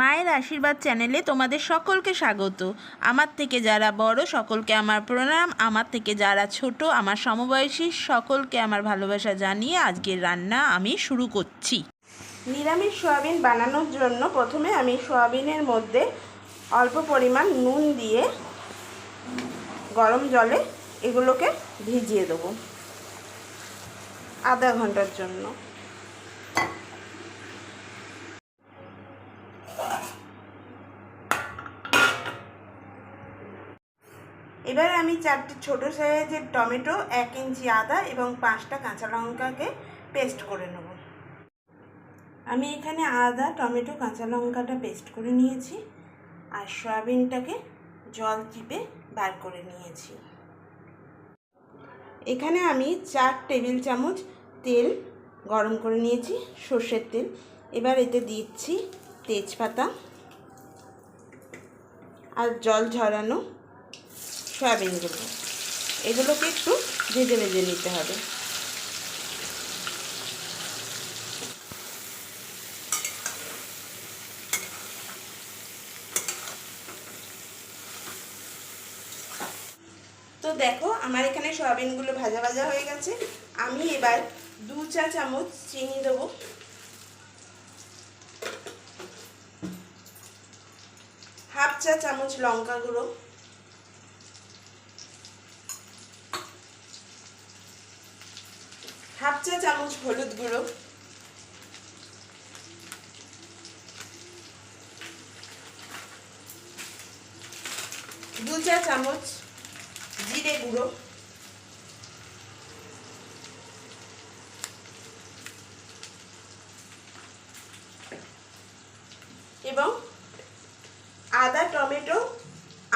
মায়ের আশীর্বাদ চ্যানেলে তোমাদের সকলকে স্বাগত। আমার থেকে যারা বড় সকলকে আমার প্রণাম, আমার থেকে যারা ছোট আমার সমবয়সী সকলকে আমার ভালোবাসা জানিয়ে আজকের রান্না আমি শুরু করছি। নিরামিষ সয়াবিন বানানোর জন্য প্রথমে আমি সয়াবিনের মধ্যে অল্প পরিমাণ নুন দিয়ে গরম জলে এগুলোকে ভিজিয়ে দেবো আধা ঘন্টার জন্য। এবার আমি 4টে ছোটো সাইজের টমেটো, 1 ইঞ্চি আদা এবং 5টা কাঁচা লঙ্কাকে পেস্ট করে নেব। আমি এখানে আদা, টমেটো, কাঁচা লঙ্কাটা পেস্ট করে নিয়েছি আর সয়াবিনটাকে জল চিপে বার করে নিয়েছি। এখানে আমি 4 টেবিল চামচ তেল গরম করে নিয়েছি, সর্ষের তেল। এবার এতে দিচ্ছি তেজপাতা আর জল ঝরানো সয়াবিনগুলো। এগুলোকে একটু ভেজে ভেজে নিতে হবে। তো দেখো আমার এখানে সয়াবিনগুলো ভাজা ভাজা হয়ে গেছে। আমি এবার 2 চা চামচ চিনি দেবো, হাফ চা চামচ লঙ্কা গুঁড়ো, হাফ চা চামচ হলুদ গুঁড়ো, দু চা চামচ জিরে গুঁড়ো এবং আদা, টমেটো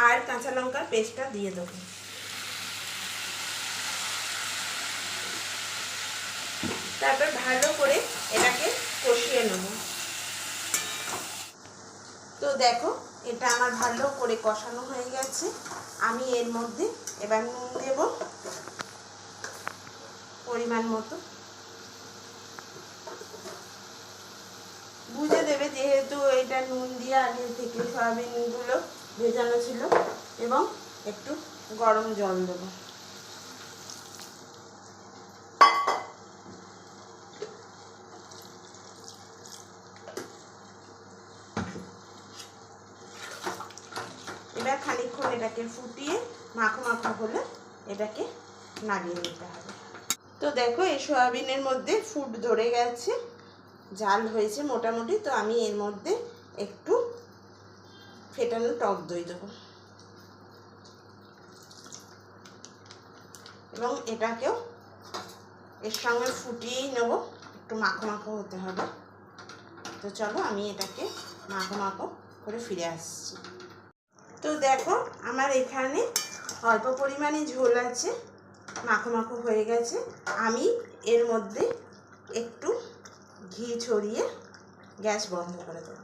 আর কাঁচা লঙ্কার পেস্টটা দিয়ে দেবো। তারপর ভালো করে এটাকে কষিয়ে নেব। তো দেখো এটা আমার ভালো করে কষানো হয়ে গেছে। আমি এর মধ্যে এবার নুন দেব পরিমাণ মতো। বুঝে দেবে যেহেতু এটা নুন দিয়ে আগে থেকে সয়াবিনগুলো ভেজানো ছিল। এবং একটু গরম জল দেব। এবার খানিকক্ষণ এটাকে ফুটিয়ে মাখো মাখো হলে এটাকে নামিয়ে নিতে হবে। তো দেখো এই সয়াবিনের মধ্যে ফুট ধরে গেছে, জাল হয়েছে মোটামুটি। তো আমি এর মধ্যে একটু ফেটানো টক দই দেবো এবং এটাকেও এর সঙ্গে ফুটিয়েই নেব। একটু মাখো মাখো হতে হবে। তো চলো আমি এটাকে মাখো মাখো করে ফিরে আসছি। তো দেখো আমার এখানে অল্প পরিমাণে ঝোল আছে, মাখো মাখো হয়ে গেছে। আমি এর মধ্যে একটু ঘি ছড়িয়ে গ্যাস বন্ধ করে দেবো।